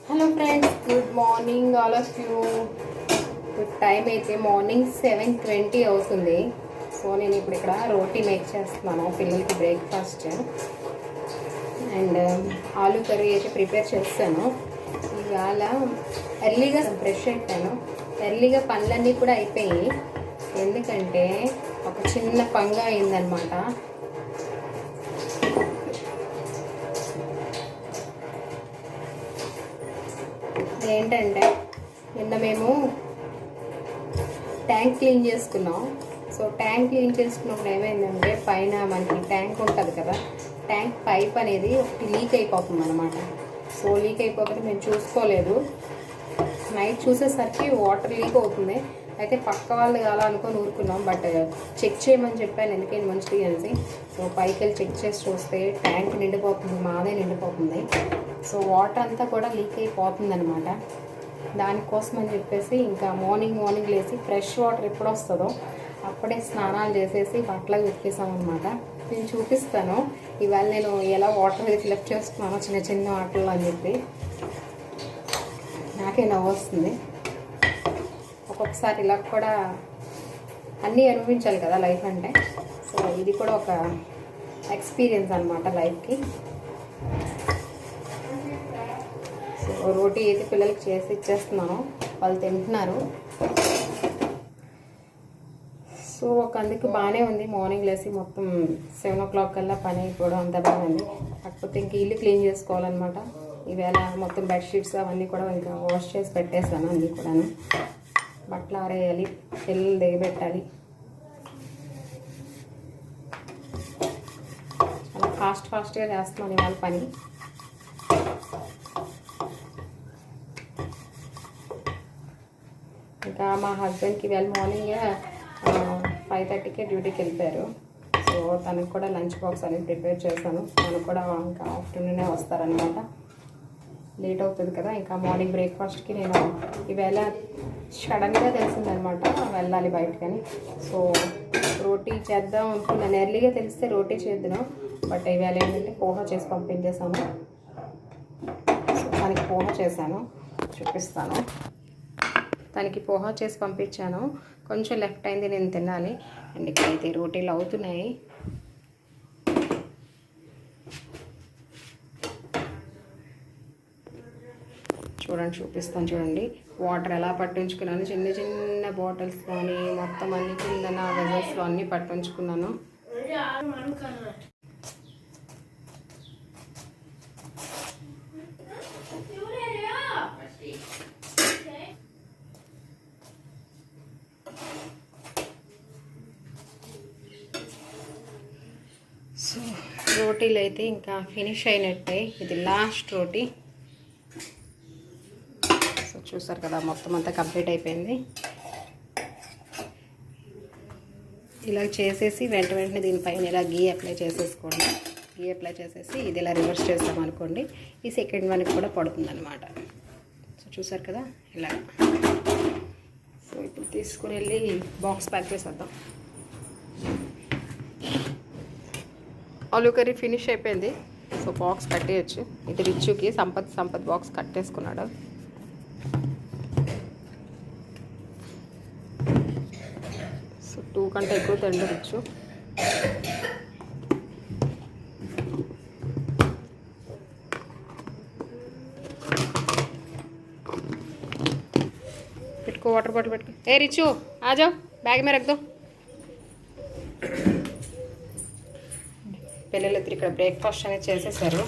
Hello friends, good morning all of you. Time అయితే morning 7:20 అవుతుంది. So నేను ఇప్పుడు ఇక్కడ రోటీ మేక్ చేస్తున్నాను పిల్లలకి బ్రేక్ఫాస్ట్. అండ్ ఆలూ కర్రీ అయితే ప్రిపేర్ చేస్తాను. ఇవాళ ఎర్లీగా ఫ్రెష్ అయిపోయాను. ఎర్లీగా పనులన్నీ కూడా అయిపోయాయి. ఎందుకంటే ఒక చిన్న పంగా అయిందనమాట. ఏంటంటే నిన్న మేము ట్యాంక్ క్లీన్ చేసుకున్నాం. సో ట్యాంక్ క్లీన్ చేసుకున్నప్పుడు ఏమైందంటే పైన మనకి ట్యాంక్ ఉంటుంది కదా, ట్యాంక్ పైప్ అనేది ఒకటి లీక్ అయిపోతుంది అనమాట. సో లీక్ అయిపోతుంది, మేము చూసుకోలేదు. నైట్ చూసేసరికి వాటర్ లీక్ అవుతుంది. అయితే పక్క వాళ్ళు కావాలనుకొని ఊరుకున్నాం, బట్ చెక్ చేయమని చెప్పాను ఎందుకని మంచిది అనేసి. సో పైకి వెళ్ళి చెక్ చేసి చూస్తే ట్యాంక్ నిండిపోతుంది, మాదే నిండిపోతుంది. సో వాటర్ అంతా కూడా లీక్ అయిపోతుంది అనమాట. దానికోసం అని చెప్పేసి ఇంకా మార్నింగ్ లేచి ఫ్రెష్ వాటర్ ఎప్పుడు వస్తుందో అప్పుడే స్నానాలు చేసేసి బట్టలకు ఉతికేసామన్నమాట. నేను చూపిస్తాను ఇవాళ నేను ఎలా వాటర్ ఫిలప్ చేస్తున్నానో చిన్న చిన్న వాటర్లో అని చెప్పి. నాకే నవ్వు వస్తుంది. ఒక్కొక్కసారి ఇలా కూడా అన్నీ అనుభవించాలి కదా లైఫ్ అంటే. సో ఇది కూడా ఒక ఎక్స్పీరియన్స్ అనమాట లైఫ్కి. సో రోటీ అయితే పిల్లలకి చేసి ఇచ్చేస్తున్నాను, వాళ్ళు తింటున్నారు. సో ఒక అందుకు బాగానే ఉంది. మార్నింగ్ లేసి మొత్తం 7 o'clock కల్లా పని అయిపోవడం అంతా బాగుంది. కాకపోతే ఇంక ఇల్లు క్లీన్ చేసుకోవాలన్నమాట. ఈవేళ మొత్తం బెడ్షీట్స్ అవన్నీ కూడా ఇంకా వాష్ చేసి పెట్టేస్తాను. అన్నీ కూడాను బట్టలు ఆరేయాలి, పిల్లలు దిగబెట్టాలి. చాలా ఫాస్ట్గా చేస్తున్నాను ఇవాళ పని. ఇంకా మా హస్బెండ్కి ఇవాళ మార్నింగ్ 5:30కే డ్యూటీకి వెళ్ళిపోయారు. సో తనకు కూడా లంచ్ బాక్స్ అనేది ప్రిపేర్ చేశాను. తను కూడా ఇంకా ఆఫ్టర్నూనే వస్తారనమాట. లేట్ అవుతుంది కదా. ఇంకా మార్నింగ్ బ్రేక్ఫాస్ట్కి నేను ఈవేళ సడన్గా తెలిసిందనమాట వెళ్ళాలి బయటకని. సో రోటీ చేద్దాం అనుకున్నాను. ఎర్లీగా తెలిస్తే రోటీ చేద్దాం, బట్ ఈవేళ ఏంటంటే పోహా చేసి పంపించేసాను. సో తనకి పోహా చేశాను, చూపిస్తాను. తనకి పోహా చేసి పంపించాను. కొంచెం లెఫ్ట్ అయింది, నేను తినాలి. అండ్ ఇక్కడైతే రోటీలు అవుతున్నాయి. చూపిస్తాను చూడండి. వాటర్ ఎలా పట్టించుకున్నాను, చిన్న చిన్న బాటిల్స్లోని మొత్తం అన్ని కింద వెజల్స్లో అన్నీ పట్టించుకున్నాను. సో రోటీలు అయితే ఇంకా ఫినిష్ అయినట్టే. ఇది లాస్ట్ రోటీ. చూసారు కదా, మొత్తం అంతా కంప్లీట్ అయిపోయింది. ఇలా చేసేసి వెంటనే దీనిపైన ఇలా గీ అప్లై చేసేసుకోండి. గీ అప్లై చేసేసి ఇది ఇలా రివర్స్ చేస్తామనుకోండి, ఈ సెకండ్ వన్కి కూడా పడుతుంది అనమాట. సో చూసారు కదా ఇలా. సో ఇప్పుడు తీసుకుని వెళ్ళి బాక్స్ ప్యాక్ చేసేద్దాం. ఆలూ కర్రీ ఫినిష్ అయిపోయింది. సో బాక్స్ కట్టేయచ్చు. ఇది రిచ్చుకి సంపత్ బాక్స్ కట్టేసుకున్నాడు. సో 2 కంటే ఎక్కువ తిండవచ్చు. పెట్టుకో, వాటర్ బాటిల్ పెట్టుకో. ఏ రిచ్చు ఆజాओ, బ్యాగ్ में रख दो. పిల్లలు ఇక్కడ బ్రేక్ఫాస్ట్ అనేది చేసేసారు.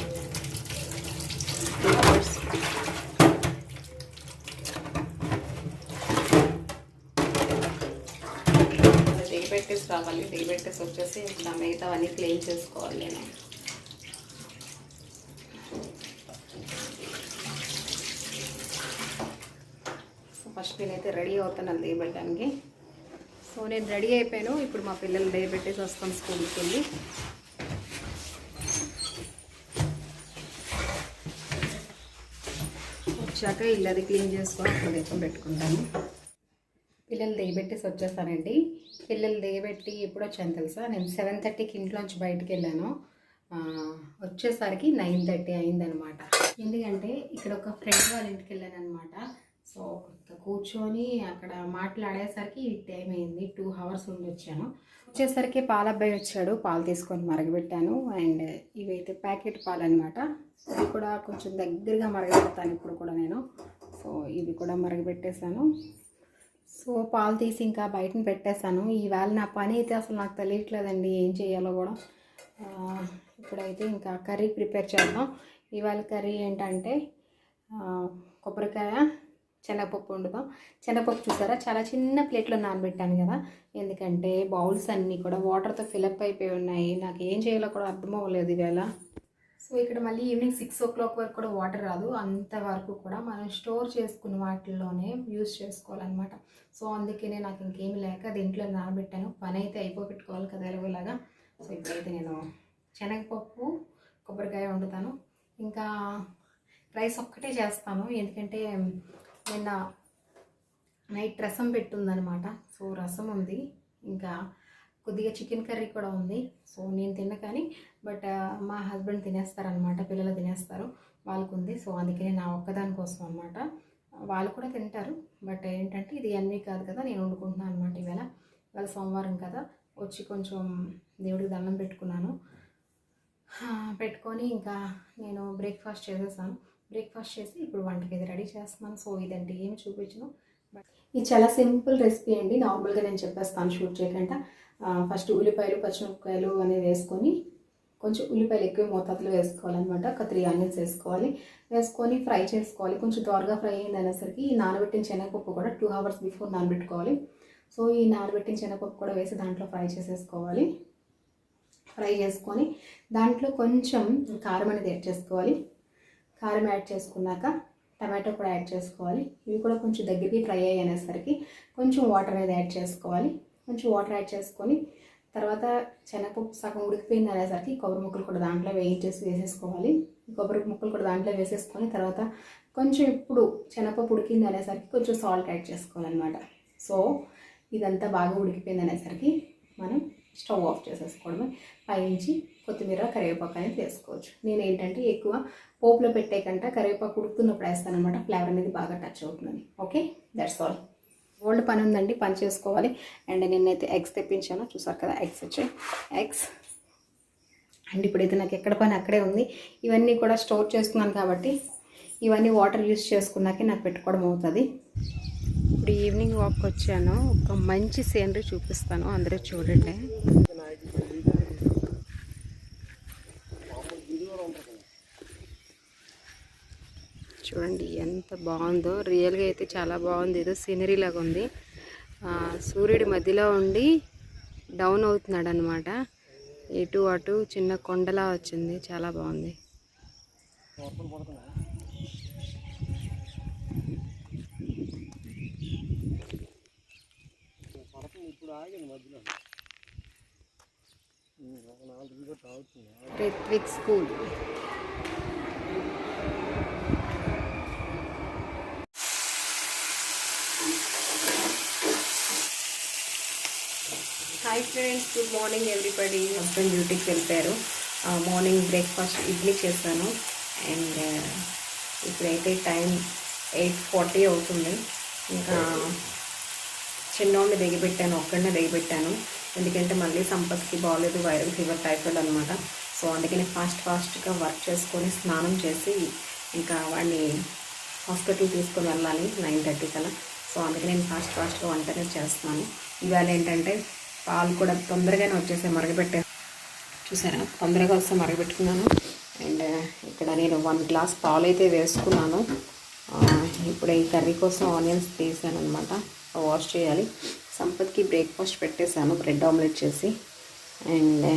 దిగబెట్టేసి రావాలి. దిగబెట్టేసి వచ్చేసి ఇంకా మిగతా అన్నీ క్లీన్ చేసుకోవాలి నేను. సో ఫస్ట్ నేనైతే రెడీ అవుతాను దిగబెట్టడానికి. సో నేను రెడీ అయిపోయాను. ఇప్పుడు మా పిల్లలు దిగబెట్టేసి వస్తాను స్కూల్కి వెళ్ళి. వచ్చాక ఇల్లు అది క్లీన్ చేసుకొని అక్కడ దీపం పెట్టుకుంటాను. పిల్లలు దిగబెట్టేసి వచ్చేసానండి. పిల్లలు దిగబెట్టి ఎప్పుడు వచ్చాను తెలుసా, నేను 7:30కి ఇంట్లోంచి బయటికి వెళ్ళాను. వచ్చేసరికి 9:30 అయిందనమాట. ఎందుకంటే ఇక్కడ ఒక ఫ్రెండ్ వాళ్ళ ఇంటికి వెళ్ళాను అనమాట. సో కూర్చొని అక్కడ మాట్లాడేసరికి టైం అయింది. 2 hours ఉండి వచ్చాను. వచ్చేసరికి పాల అబ్బాయి వచ్చాడు. పాలు తీసుకొని మరగబెట్టాను. అండ్ ఇవైతే ప్యాకెట్ పాలు అనమాట. ఇవి కూడా కొంచెం దగ్గరగా మరగబెడతాను ఇప్పుడు కూడా నేను. సో ఇవి కూడా మరగబెట్టేశాను. సో పాలు తీసి ఇంకా బయటను పెట్టేశాను. ఈవేళ నా పని అయితే అసలు నాకు తెలియట్లేదండి, ఏం చేయాలో కూడా. ఇప్పుడైతే ఇంకా కర్రీ ప్రిపేర్ చేద్దాం. ఇవాళ కర్రీ ఏంటంటే కొబ్బరికాయ శనగపప్పు వండుతాం. శనగపప్పు చూసారా, చాలా చిన్న ప్లేట్లో నానబెట్టాను కదా, ఎందుకంటే బౌల్స్ అన్నీ కూడా వాటర్తో ఫిలప్ అయిపోయి ఉన్నాయి. నాకు ఏం చేయాలో కూడా అర్థం అవ్వలేదు ఇవాళ. సో ఇక్కడ మళ్ళీ ఈవినింగ్ 6 o'clock వరకు కూడా వాటర్ రాదు. అంతవరకు కూడా మనం స్టోర్ చేసుకున్న వాటిల్లోనే యూజ్ చేసుకోవాలన్నమాట. సో అందుకనే నాకు ఇంకేమి లేక దీంట్లో నానబెట్టాను. పని అయితే అయిపోగొట్టుకోవాలి కదా ఎలాగోలాగా. సో ఇప్పుడైతే నేను శనగపప్పు కొబ్బరికాయ వండుతాను. ఇంకా రైస్ ఒక్కటే చేస్తాను, ఎందుకంటే నిన్న నైట్ రసం పెట్టుందనమాట. సో రసం ఉంది, ఇంకా కొద్దిగా చికెన్ కర్రీ కూడా ఉంది. సో నేను తిన్న కానీ బట్ మా హస్బెండ్ తినేస్తారనమాట, పిల్లలు తినేస్తారు, వాళ్ళకు ఉంది. సో అందుకనే నా ఒక్కదాని కోసం అనమాట. వాళ్ళు కూడా తింటారు, బట్ ఏంటంటే ఇది అన్నీ కాదు కదా, నేను వండుకుంటున్నాను అనమాట. ఇవాళ సోమవారం కదా, వచ్చి కొంచెం దేవుడికి దండం పెట్టుకున్నాను. పెట్టుకొని ఇంకా నేను బ్రేక్ఫాస్ట్ చేసేసాను. బ్రేక్ఫాస్ట్ చేసి ఇప్పుడు వంటకి ఇది రెడీ చేస్తున్నాను. సో ఇదంటే ఏమి చూపించను, బట్ ఇది చాలా సింపుల్ రెసిపీ అండి. నార్మల్గా నేను చెప్పేస్తాను షూట్ చేయకుండా. ఫస్ట్ ఉల్లిపాయలు పచ్చిమిరపకాయలు అనేది వేసుకొని, కొంచెం ఉల్లిపాయలు ఎక్కువ మోతాదులో వేసుకోవాలన్నమాట. ఒక 3 onions వేసుకొని ఫ్రై చేసుకోవాలి. కొంచెం త్వరగా ఫ్రై అయింది అనేసరికి ఈ నానబెట్టిన శనగపప్పు కూడా 2 hours బిఫోర్ నానబెట్టుకోవాలి. సో ఈ నానబెట్టిన శనగపప్పు కూడా వేసి దాంట్లో ఫ్రై చేసేసుకోవాలి. ఫ్రై చేసుకొని దాంట్లో కొంచెం కారం అనేది యాడ్ చేసుకోవాలి. కారం యాడ్ చేసుకున్నాక టమాటో కూడా యాడ్ చేసుకోవాలి. ఇవి కూడా కొంచెం దగ్గరికి ఫ్రై అయ్యి అనేసరికి కొంచెం వాటర్ అనేది యాడ్ చేసుకోవాలి. కొంచెం వాటర్ యాడ్ చేసుకొని తర్వాత శనగపప్పు సగం ఉడికిపోయింది అనేసరికి కొబ్బరి ముక్కలు కూడా దాంట్లో వేసేసుకోవాలి. కొబ్బరి ముక్కలు కూడా దాంట్లో వేసేసుకొని తర్వాత కొంచెం ఇప్పుడు శనగపప్పు ఉడికింది అనేసరికి కొంచెం సాల్ట్ యాడ్ చేసుకోవాలన్నమాట. సో ఇదంతా బాగా ఉడికిపోయింది అనేసరికి మనం స్టవ్ ఆఫ్ చేసేసుకోవడమే. పైనుంచి కొత్తిమీర కరివేపాకు అనేది వేసుకోవచ్చు. నేను ఏంటంటే ఎక్కువ పోపులో పెట్టే కంటే కరివేపాకు ఉడుకుతున్నప్పుడు వేస్తానమాట, ఫ్లేవర్ అనేది బాగా టచ్ అవుతుందని. Okay, that's all. ఓల్డ్ పని ఉందండి, పని చేసుకోవాలి. అండ్ నేనైతే ఎగ్స్ తెప్పించాను, చూసారు కదా ఎగ్స్ వచ్చాయి. ఎగ్స్ అండ్ ఇప్పుడైతే నాకు ఎక్కడ పని అక్కడే ఉంది. ఇవన్నీ కూడా స్టోర్ చేసుకున్నాను కాబట్టి ఇవన్నీ వాటర్ యూస్ చేసుకున్నాకే నాకు పెట్టుకోవడం అవుతుంది. ఇప్పుడు ఈవినింగ్ వాక్ వచ్చాను, ఒక మంచి సీనరీ చూపిస్తాను, అందరూ చూడండి. చూడండి ఎంత బాగుందో, రియల్గా అయితే చాలా బాగుంది. ఏదో సీనరీ లాగా ఉంది. సూర్యుడి మధ్యలో ఉండి డౌన్ అవుతున్నాడు అనమాట. ఇటు అటు చిన్న కొండలా వచ్చింది, చాలా బాగుంది. Ritvik school. Hi friends, good morning everybody. Husband డ్యూటీకి వెళ్ళిపోయారు. మార్నింగ్ బ్రేక్ఫాస్ట్ ఇడ్లీ చేశాను. అండ్ ఇప్పుడైతే టైం 8:40 అవుతుంది. ఇంకా చిన్నోడిని దిగిపెట్టాను, ఒక్కడనే దిగిపెట్టాను, ఎందుకంటే మళ్ళీ సంపత్కి బాగోలేదు, వైరల్ ఫీవర్, టైఫాయిడ్ అనమాట. సో అందుకని ఫాస్ట్గా వర్క్ చేసుకొని స్నానం చేసి ఇంకా వాడిని హాస్పిటల్ తీసుకొని వెళ్ళాలి 9:30 కల్లా. సో అందుకని నేను ఫాస్ట్గా వంట అనేది చేస్తున్నాను. ఇవాళ ఏంటంటే పాలు కూడా తొందరగానే వచ్చేసాయి, మరగబెట్టే చూసారా, తొందరగా వస్తే మరగబెట్టుకున్నాను. అండ్ ఇక్కడ నేను 1 glass పాలు అయితే వేసుకున్నాను. ఇప్పుడు ఈ కర్రీ కోసం ఆనియన్స్ తీసాను అనమాట, వాష్ చేయాలి. సంపత్కి బ్రేక్ఫాస్ట్ పెట్టేశాను, బ్రెడ్ ఆమ్లెట్ చేసి. అండ్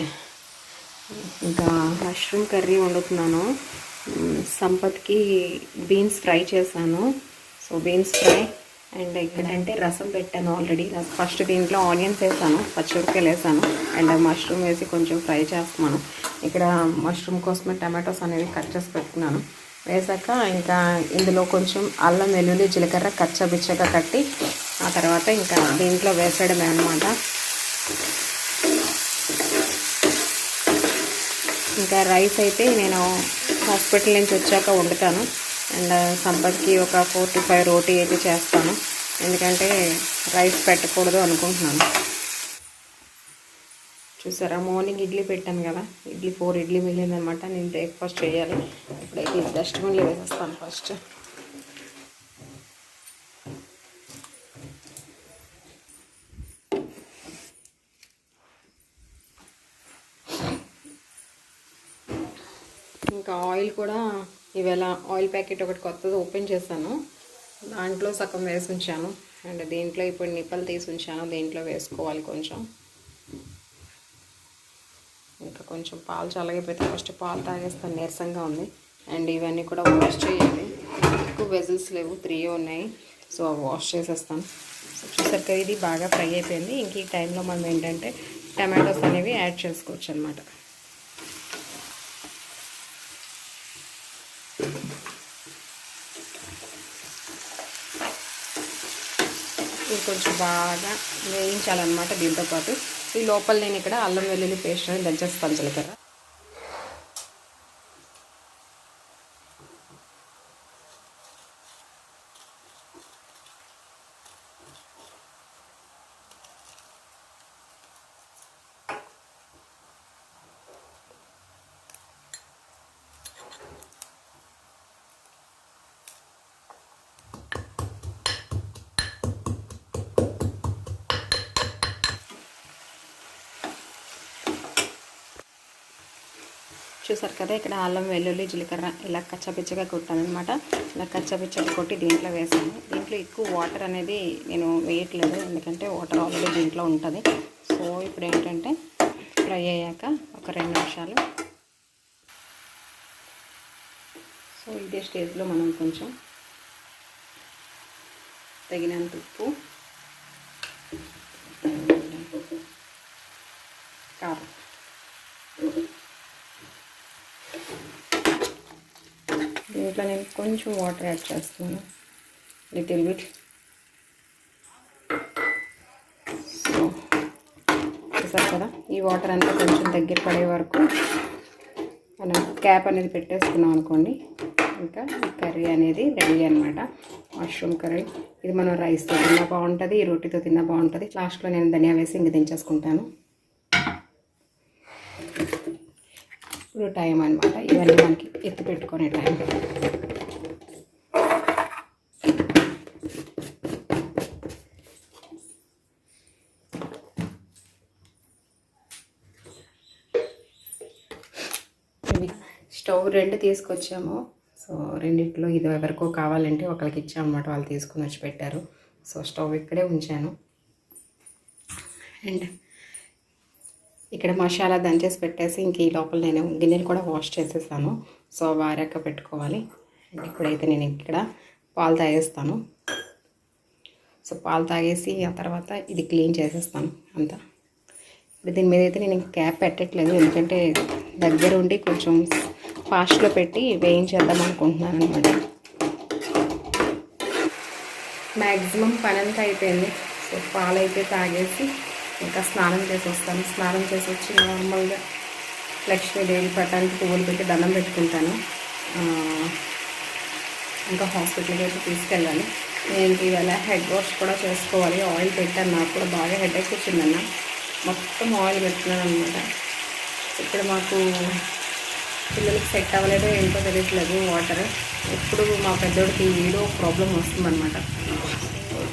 ఇంకా మష్రూమ్ కర్రీ వండుతున్నాను. సంపత్కి బీన్స్ ఫ్రై చేశాను. So beans fry. అండ్ ఇక్కడ అంటే రసం పెట్టాను ఆల్రెడీ. ఫస్ట్ దీంట్లో ఆనియన్స్ వేసాను, పచ్చిమిరపకాయలు వేసాను, అండ్ మష్రూమ్ వేసి కొంచెం ఫ్రై చేస్తున్నాను. ఇక్కడ మష్రూమ్ కోసమే టమాటోస్ అనేవి కట్ చేసి పెట్టుకున్నాను. వేసాక ఇంకా ఇందులో కొంచెం అల్లం, వెల్లుల్లి, జీలకర్ర కచ్చబిచ్చగా కట్టి ఆ తర్వాత ఇంకా దీంట్లో వేసేయడమే అనమాట. ఇంకా రైస్ అయితే నేను హాస్పిటల్ నుంచి వచ్చాక వండుతాను. అండ్ సంపత్కి ఒక 4 to 5 రోటీ అయితే చేస్తాను, ఎందుకంటే రైస్ పెట్టకూడదు అనుకుంటున్నాను. చూసారా, మార్నింగ్ ఇడ్లీ పెట్టాను కదా, 4 ఇడ్లీ మిగిలిందనమాట. నేను బ్రేక్ఫాస్ట్ చేయాలి. ఇప్పుడైతే డస్ట్బిన్లో వేసేస్తాను ఫస్ట్. ఇంకా ఆయిల్ కూడా ఇవాళ ఆయిల్ ప్యాకెట్ ఒకటి కొత్తది ఓపెన్ చేశాను, దాంట్లో సగం వేసి ఉంచాను. అండ్ దీంట్లో ఇప్పుడు నిప్పలు తీసి ఉంచాను, దీంట్లో వేసుకోవాలి కొంచెం. ఇంకా కొంచెం పాలు చల్లగైపోతే ఫస్ట్ పాలు తాగేస్తాను, నీరసంగా ఉంది. అండ్ ఇవన్నీ కూడా వాష్ చేయాలి. ఎక్కువ వెజిల్స్ లేవు, 3 ఉన్నాయి. సో వాష్ చేసేస్తాను. సో చూసారు కదా, ఇది బాగా ఫ్రై అయిపోయింది. ఇంక ఈ టైంలో మనం ఏంటంటే టమాటోస్ అనేవి యాడ్ చేసుకోవచ్చు అనమాట. ఇది కొంచెం బాగా వేయించాలన్నమాట. దీంతోపాటు ఈ లోపల నేను ఇక్కడ అల్లం వెల్లుల్లి పేస్ట్ అనేది దంచేస్తాను జీలకర్ర. చూసారు కదా, ఇక్కడ అల్లం వెల్లుల్లి జీలకర్ర ఇలా కచ్చపిచ్చగా కొట్టానమాట. ఇలా కచ్చపిచ్చగా కొట్టి దీంట్లో వేసాను. దీంట్లో ఎక్కువ వాటర్ అనేది నేను వేయట్లేదు, ఎందుకంటే వాటర్ ఆల్రెడీ దీంట్లో ఉంటుంది. సో ఇప్పుడు ఏంటంటే ఫ్రై అయ్యాక ఒక 2 నిమిషాలు. సో ఇదే స్టేజ్లో మనం కొంచెం తగినంత ఉప్పు, కారం, దీంట్లో నేను కొంచెం వాటర్ యాడ్ చేస్తున్నాను, లిటిల్ బిట్. సో చూసారు కదా, ఈ వాటర్ అంతా కొంచెం దగ్గర పడే వరకు మనం క్యాప్ అనేది పెట్టేసుకున్నాం అనుకోండి, ఇంకా కర్రీ అనేది రెడీ అనమాట. Mushroom curry. ఇది మనం రైస్తో తిన్నా బాగుంటుంది, రోటీతో తిన్నా బాగుంటుంది. లాస్ట్లో నేను ధనియా వేసి ఇంక దించేసుకుంటాను. ఇప్పుడు టైం అనమాట, ఇవన్నీ మనకి ఎత్తి పెట్టుకునే టైం. స్టవ్ 2 తీసుకొచ్చాము. సో రెండిట్లో ఇది ఎవరికో కావాలంటే ఒకరికి ఇచ్చామన్నమాట, వాళ్ళు తీసుకుని వచ్చి పెట్టారు. సో స్టవ్ ఇక్కడే ఉంచాను. అండ్ ఇక్కడ మసాలా దంచేసి పెట్టేసి ఇంక ఈ లోపల నేను గిన్నెలు కూడా వాష్ చేసేసాను. సో వారాక పెట్టుకోవాలి. అండ్ ఇప్పుడైతే నేను ఇక్కడ పాలు తాగేస్తాను. సో పాలు తాగేసి ఆ తర్వాత ఇది క్లీన్ చేసేస్తాను అంతా. ఇప్పుడు దీని మీద అయితే నేను క్యాప్ పెట్టట్లేదు, ఎందుకంటే దగ్గర ఉండి కొంచెం ఫాస్ట్లో పెట్టి వేయించేద్దాం అనుకుంటున్నాను అనమాట. మ్యాక్సిమం పని అంతా అయిపోయింది. సో పాలు అయితే తాగేసి ఇంకా స్నానం చేసి వస్తాను. స్నానం చేసి వచ్చి నార్మల్గా లక్ష్మీదేవి పట్టానికి పువ్వులు పెట్టి దండం పెట్టుకుంటాను. ఇంకా హాస్పిటల్కి అయితే తీసుకెళ్ళాలి. నేను ఇవాళ హెడ్ వాష్ కూడా చేసుకోవాలి. ఆయిల్ పెట్టాను, నాకు కూడా బాగా హెడేక్ వచ్చిందన్న, మొత్తం ఆయిల్ పెట్టుకున్నాను అనమాట. ఇక్కడ మాకు పిల్లలకి సెట్ అవ్వలేదో ఏంటో తెలియట్లేదు వాటర్. ఎప్పుడు మా పెద్దోడికి ఏదో ప్రాబ్లం వస్తుందన్నమాట.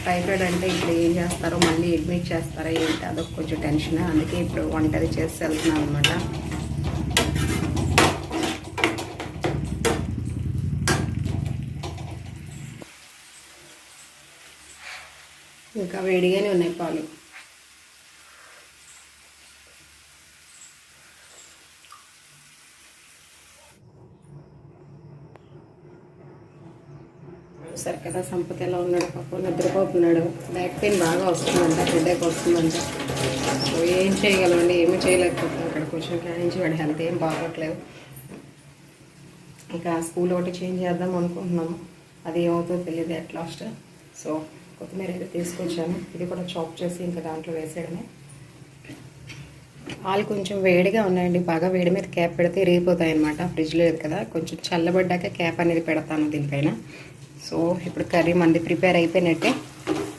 టైఫాయిడ్ అంటే ఇప్పుడు ఏం చేస్తారో, మళ్ళీ అడ్మిట్ చేస్తారో ఏంటి, అదొక కొంచెం టెన్షన్. అందుకే ఇప్పుడు వంటది చేసి వెళ్తున్నాను అనమాట. ఇంకా వేడిగానే ఉన్నాయి పాలు. సరే కదా, సంపత్ ఎలా ఉన్నాడు పాపం, నిద్రపోతున్నాడు. బ్యాక్ పెయిన్ బాగా వస్తుందంట, హెడేక్ వస్తుందంట. సో ఏం చేయగలమండి, ఏమీ చేయలేకపోతున్నాం. ఇక్కడ కొంచెం కానించి వాడి హెల్త్ ఏం బాగోట్లేదు. ఇంకా స్కూల్ ఒకటి చేంజ్ చేద్దాం అనుకుంటున్నాము, అది ఏమవుతుందో తెలియదు అట్ లాస్ట్. సో కొత్తిమీర అయితే తీసుకొచ్చాను, ఇది కూడా చాప్ చేసి ఇంకా దాంట్లో వేసేయడమే. పాలు కొంచెం వేడిగా ఉన్నాయండి, బాగా వేడి మీద క్యాప్ పెడితే ఇరిగిపోతాయి అనమాట. ఫ్రిడ్జ్లో లేదు కదా, కొంచెం చల్లబడ్డాక క్యాప్ అనేది పెడతాను దీనిపైన. సో ఇప్పుడు కర్రీ మంది ప్రిపేర్ అయిపోయినట్టే.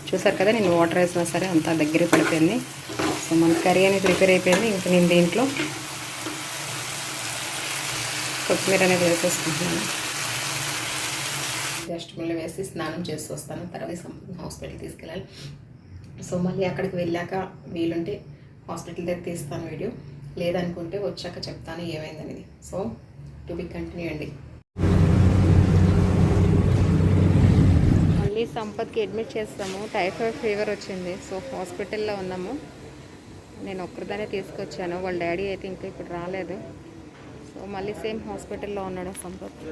చూసారు కదా, నేను వాటర్ వేసినా సరే అంతా దగ్గర పడిపోయింది. సో మన కర్రీ అనేది ప్రిపేర్ అయిపోయింది. ఇంకా నేను దీంట్లో కొత్తిమీర అనేది వేసేసుకుంటున్నాను. జస్ట్ మళ్ళీ వేసి స్నానం చేసి వస్తాను, తర్వాత హాస్పిటల్కి తీసుకెళ్ళాలి. సో మళ్ళీ అక్కడికి వెళ్ళాక వీలుంటే హాస్పిటల్ దగ్గర తీస్తాను వీడియో, లేదనుకుంటే వచ్చాక చెప్తాను ఏమైందనేది. సో టు బి కంటిన్యూ అండి. మళ్ళీ సంపత్కి అడ్మిట్ చేస్తాము, టైఫాయిడ్ ఫీవర్ వచ్చింది. సో హాస్పిటల్లో ఉన్నాము. నేను ఒక్కరిదానే తీసుకొచ్చాను, వాళ్ళ డాడీ అయితే ఇంకా ఇప్పుడు రాలేదు. సో మళ్ళీ సేమ్ హాస్పిటల్లో ఉన్నాడు సంపత్.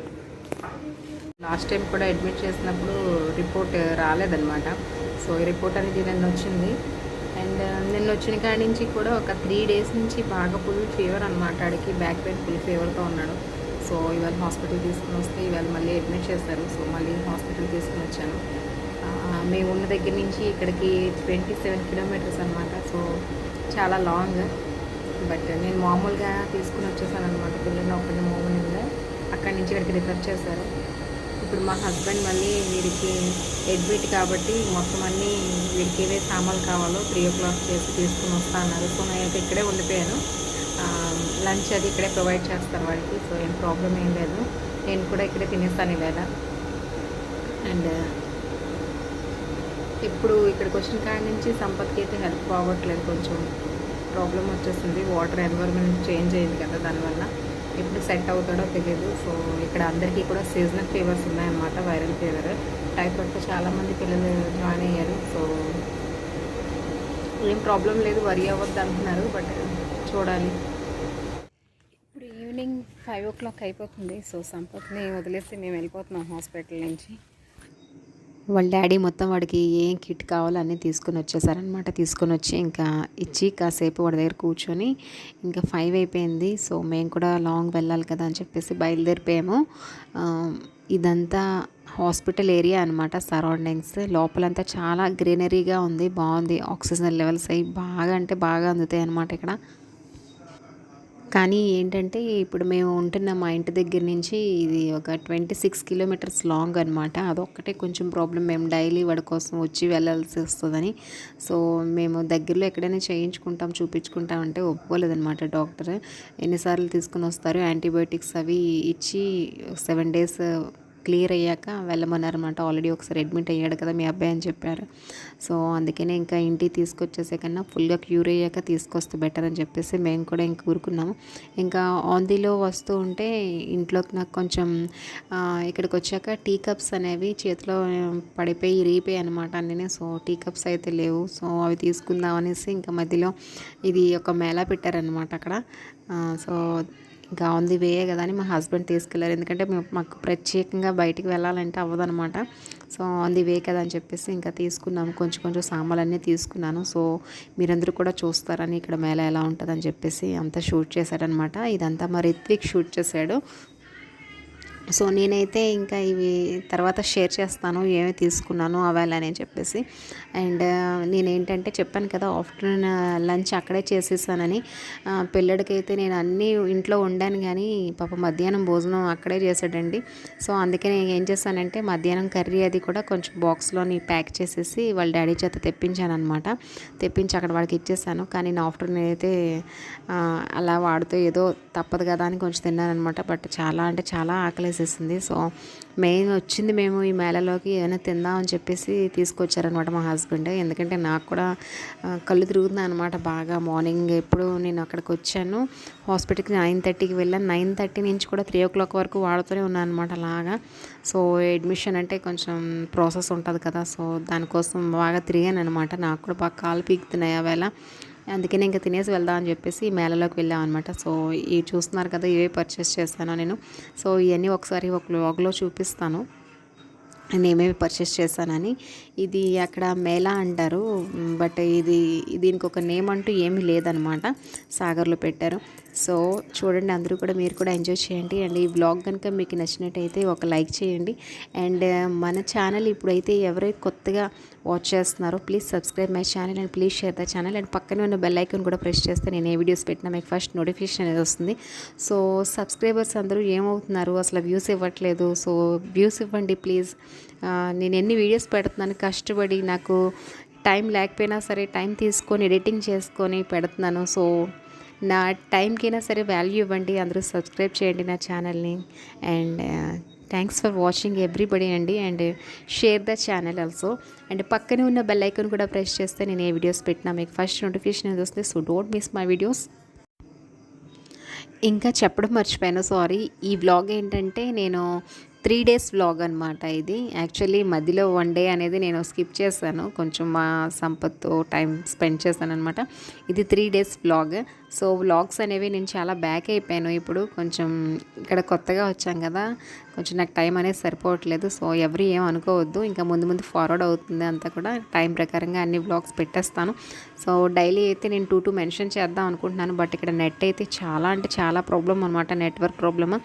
లాస్ట్ టైం కూడా అడ్మిట్ చేసినప్పుడు రిపోర్ట్ రాలేదన్నమాట. సో ఈ రిపోర్ట్ అనేది నిన్న వచ్చింది. అండ్ నిన్న వచ్చిన కాడి నుంచి కూడా ఒక 3 days నుంచి బాగా ఫుల్ ఫీవర్ అనమాట. ఆడికి బ్యాక్ పెయిన్ ఫుల్ ఫీవర్తో ఉన్నాడు. సో ఇవాళ హాస్పిటల్ తీసుకుని వస్తే ఇవాళ మళ్ళీ అడ్మిట్ చేశారు. సో మళ్ళీ హాస్పిటల్ తీసుకుని వచ్చాను. మేము ఉన్న దగ్గర నుంచి ఇక్కడికి 27 kilometers అనమాట. సో చాలా లాంగ్. బట్ నేను మామూలుగా తీసుకుని వచ్చేసాను అనమాట. పిల్లల్ని ఒకరిని మార్నింగ్ అక్కడి నుంచి ఇక్కడికి రిఫర్ చేశారు. ఇప్పుడు మా హస్బెండ్ మళ్ళీ వీడికి అడ్మిట్ కాబట్టి మొత్తం అన్నీ వీడికి ఏవే సామాన్లు కావాలో 3 o'clock చేసి తీసుకుని వస్తా అన్నారు. సో నేనైతే ఇక్కడే ఉండిపోయాను. లంచ్ అది ఇక్కడే ప్రొవైడ్ చేస్తారు వాడికి. సో ఏం ప్రాబ్లం ఏం లేదు, నేను కూడా ఇక్కడే తినేస్తాను ఈవేళ. అండ్ ఇప్పుడు ఇక్కడికి వచ్చిన కాడి నుంచి సంపత్కి అయితే హెల్త్ బాగోట్లేదు, కొంచెం ప్రాబ్లం వచ్చేసింది. వాటర్ ఎన్విరాన్మెంట్ చేంజ్ అయింది కదా, దానివల్ల ఎప్పుడు సెట్ అవుతాడో తెలియదు. సో ఇక్కడ అందరికీ కూడా సీజనల్ ఫీవర్స్ ఉన్నాయన్నమాట, వైరల్ ఫీవర్. టైఫాయిడ్తో చాలామంది పిల్లలు జాయిన్ అయ్యారు. సో ఏం ప్రాబ్లం లేదు, వరి అవ్వద్దు అంటున్నారు, బట్ చూడాలి. ఇప్పుడు ఈవినింగ్ 5 o'clock అయిపోతుంది. సో సంపత్ని వదిలేసి మేము వెళ్ళిపోతున్నాం హాస్పిటల్ నుంచి. వాళ్ళ డాడీ మొత్తం వాడికి ఏం కిట్ కావాలో అన్నీ తీసుకొని వచ్చేసారనమాట. తీసుకొని వచ్చి ఇంకా ఇచ్చి కాసేపు వాడి దగ్గర కూర్చొని ఇంకా 5 అయిపోయింది. సో మేము కూడా లాంగ్ వెళ్ళాలి కదా అని చెప్పేసి బయలుదేరిపోయాము. ఇదంతా హాస్పిటల్ ఏరియా అనమాట. సరౌండింగ్స్ లోపలంతా చాలా గ్రీనరీగా ఉంది, బాగుంది. ఆక్సిజన్ లెవెల్స్ అవి బాగా అంటే బాగా అందుతాయి అనమాట ఇక్కడ. కానీ ఏంటంటే ఇప్పుడు మేము ఉంటున్న మా ఇంటి దగ్గర నుంచి ఇది ఒక 26 kilometers లాంగ్ అనమాట. అదొక్కటే కొంచెం ప్రాబ్లం. మేము డైలీ వాడి కోసం వచ్చి వెళ్ళాల్సి వస్తుందని. సో మేము దగ్గరలో ఎక్కడైనా చేయించుకుంటాం, చూపించుకుంటాం అంటే ఒప్పుకోలేదనమాట డాక్టర్. ఎన్నిసార్లు తీసుకుని వస్తారు, యాంటీబయోటిక్స్ అవి ఇచ్చి 7 days క్లియర్ అయ్యాక వెళ్ళమన్నారన్నమాట. ఆల్రెడీ ఒకసారి అడ్మిట్ అయ్యాడు కదా మీ అబ్బాయి అని చెప్పారు. సో అందుకనే ఇంకా ఇంటికి తీసుకొచ్చేసే కన్నా ఫుల్గా క్యూర్ అయ్యాక తీసుకొస్తే బెటర్ అని చెప్పేసి మేము కూడా ఇంక ఊరుకున్నాము. ఇంకా ఆన్ దిలో వస్తూ ఉంటే ఇంట్లోకి నాకు కొంచెం ఇక్కడికి వచ్చాక టీ కప్స్ అనేవి చేతిలో పడిపోయి ఇరిగిపోయాయి అనమాట అన్నీ. సో టీ కప్స్ అయితే లేవు. సో అవి తీసుకుందాం అనేసి ఇంకా మధ్యలో ఇది ఒక మేళా పెట్టారనమాట అక్కడ. సో ఇంకా ఆన్ ది వే కదా అని మా హస్బెండ్ తీసుకెళ్ళారు, ఎందుకంటే మాకు ప్రత్యేకంగా బయటికి వెళ్ళాలంటే అవ్వదనమాట. సో ఆన్ ది వే కదా అని చెప్పేసి ఇంకా తీసుకున్నాము, కొంచెం కొంచెం సామాన్లన్నీ తీసుకున్నాను. సో మీరందరూ కూడా చూస్తారని ఇక్కడ మేళ ఎలా ఉంటుందని చెప్పేసి అంతా షూట్ చేశాడనమాట. ఇదంతా మరి రిత్విక్ షూట్ చేశాడు. సో నేనైతే ఇంకా ఇవి తర్వాత షేర్ చేస్తాను ఏమి తీసుకున్నాను అవాలని చెప్పేసి. అండ్ నేనేంటంటే చెప్పాను కదా ఆఫ్టర్నూన్ లంచ్ అక్కడే చేసేసానని. పిల్లడికైతే నేను అన్నీ ఇంట్లో వండాను కానీ పాప మధ్యాహ్నం భోజనం అక్కడే చేశాడండి. సో అందుకే నేను ఏం చేశానంటే మధ్యాహ్నం కర్రీ అది కూడా కొంచెం బాక్స్లోని ప్యాక్ చేసేసి వాళ్ళ డాడీ చేత తెప్పించాను అనమాట. తెప్పించి అక్కడ వాడికి ఇచ్చేసాను. కానీ నేను ఆఫ్టర్నూన్ అయితే అలా వాడుతూ ఏదో తప్పదు కదా అని కొంచెం తిన్నాను అనమాట. బట్ చాలా అంటే చాలా ఆకలేసేసింది. సో మెయిన్ వచ్చింది మేము ఈ మేళలోకి ఏమైనా తిందామని చెప్పేసి తీసుకొచ్చారనమాట మా హస్బెండ్. ఎందుకంటే నాకు కూడా కళ్ళు తిరుగుతున్నాయి అనమాట బాగా. మార్నింగ్ ఎప్పుడు నేను అక్కడికి వచ్చాను హాస్పిటల్కి 9:30కి వెళ్ళాను. 9:30 నుంచి కూడా 3 o'clock వరకు వాడుతూనే ఉన్నాను అనమాట అలాగా. సో అడ్మిషన్ అంటే కొంచెం ప్రాసెస్ ఉంటుంది కదా, సో దానికోసం బాగా తిరిగాను అనమాట. నాకు కూడా బాగా కాలు పీకుతున్నాయి ఆవేళ. అందుకనే ఇంకా తినేసి వెళ్దాం అని చెప్పేసి మేళలోకి వెళ్ళాం అనమాట. సో ఇవి చూస్తున్నారు కదా, ఇవే పర్చేస్ చేశాను నేను. సో ఇవన్నీ ఒకసారి ఒక వ్లాగ్లో చూపిస్తాను నేను ఏమేమి పర్చేస్ చేశానని. ఇది అక్కడ మేళా అంటారు, బట్ దీనికి ఒక నేమ్ అంటూ ఏమీ లేదనమాట. సాగర్లో పెట్టారు. సో చూడండి, అందరూ కూడా మీరు కూడా ఎంజాయ్ చేయండి. అండ్ ఈ వ్లాగ్ కనుక మీకు నచ్చినట్టయితే ఒక లైక్ చేయండి. అండ్ మన ఛానల్ ఇప్పుడైతే ఎవరైతే కొత్తగా వాచ్ చేస్తున్నారో please subscribe my channel and please share the channel. And పక్కనే ఉన్న బెల్ ఐకాన్ కూడా ప్రెస్ చేస్తే నేను ఏ వీడియోస్ పెట్టినా మీకు ఫస్ట్ నోటిఫికేషన్ అనేది వస్తుంది. సో సబ్స్క్రైబర్స్ అందరూ ఏమవుతున్నారు, అసలు వ్యూస్ ఇవ్వట్లేదు. సో వ్యూస్ ఇవ్వండి ప్లీజ్. నేను ఎన్ని వీడియోస్ పెడుతున్నాను కష్టపడి, నాకు టైం లేకపోయినా సరే టైం తీసుకొని ఎడిటింగ్ చేసుకొని పెడుతున్నాను. సో నా టైంకైనా సరే వాల్యూ ఇవ్వండి, అందరూ సబ్స్క్రైబ్ చేయండి నా ఛానల్ని. And thanks for watching everybody అండి. And share the channel also. And పక్కనే ఉన్న బెల్ ఐకాన్ కూడా ప్రెస్ చేస్తే నేను ఏ వీడియోస్ పెట్టినా మీకు ఫస్ట్ నోటిఫికేషన్ అనేది వస్తుంది. So don't miss my videos. ఇంకా చెప్పడం మర్చిపోయాను, సారీ. ఈ వ్లాగ్ ఏంటంటే నేను 3 డేస్ వ్లాగ్ అనమాట ఇది. యాక్చువల్లీ మధ్యలో 1 డే అనేది నేను స్కిప్ చేశాను, కొంచెం మా సంపత్తో టైం స్పెండ్ చేశాను అనమాట. ఇది 3 డేస్ వ్లాగ్. సో వ్లాగ్స్ అనేవి నేను చాలా బ్యాక్ అయిపోయాను. ఇప్పుడు కొంచెం ఇక్కడ కొత్తగా వచ్చాం కదా, కొంచెం నాకు టైం అనేది సరిపోవట్లేదు. సో ఎవరు ఏం అనుకోవద్దు, ఇంకా ముందు ముందు ఫార్వర్డ్ అవుతుంది అంతా కూడా. టైం ప్రకారంగా అన్ని వ్లాగ్స్ పెట్టేస్తాను. సో డైలీ అయితే నేను 2 మెన్షన్ చేద్దాం అనుకుంటున్నాను. బట్ ఇక్కడ నెట్ అయితే చాలా అంటే చాలా ప్రాబ్లం అనమాట, నెట్వర్క్ ప్రాబ్లమ్.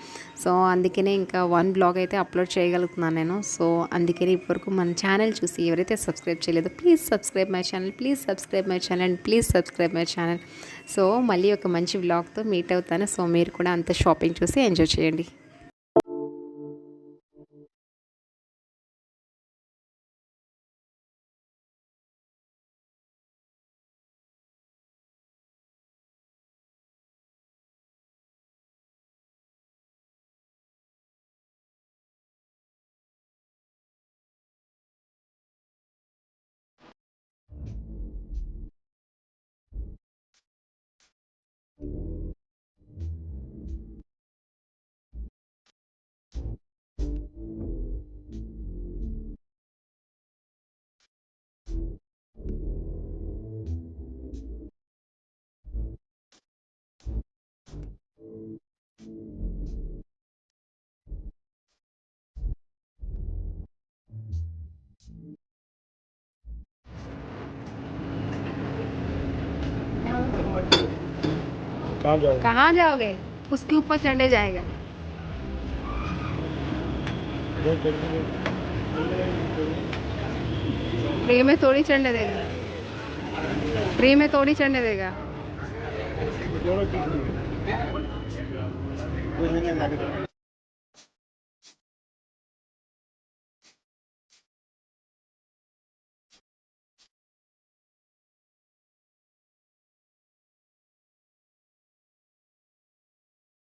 సో అందుకనే ఇంకా 1 బ్లాగ్ అయితే అప్లోడ్ చేయగలుగుతున్నాను నేను. సో అందుకని ఇప్పటివరకు మన ఛానల్ చూసి ఎవరైతే సబ్స్క్రైబ్ చేయలేదో please subscribe my channel, please subscribe my channel and please subscribe my channel. So మళ్ళీ ఒక మంచి వ్లాగ్తో మీట్ అవుతాను. సో మీరు కూడా అంత షాపింగ్ చూసి ఎంజాయ్ చేయండి. कहाँ जाओगे? उसके ऊपर चढ़े जाएगा। फ्री में थोड़ी चढ़ने देगा, फ्री में थोड़ी चढ़ने देगा।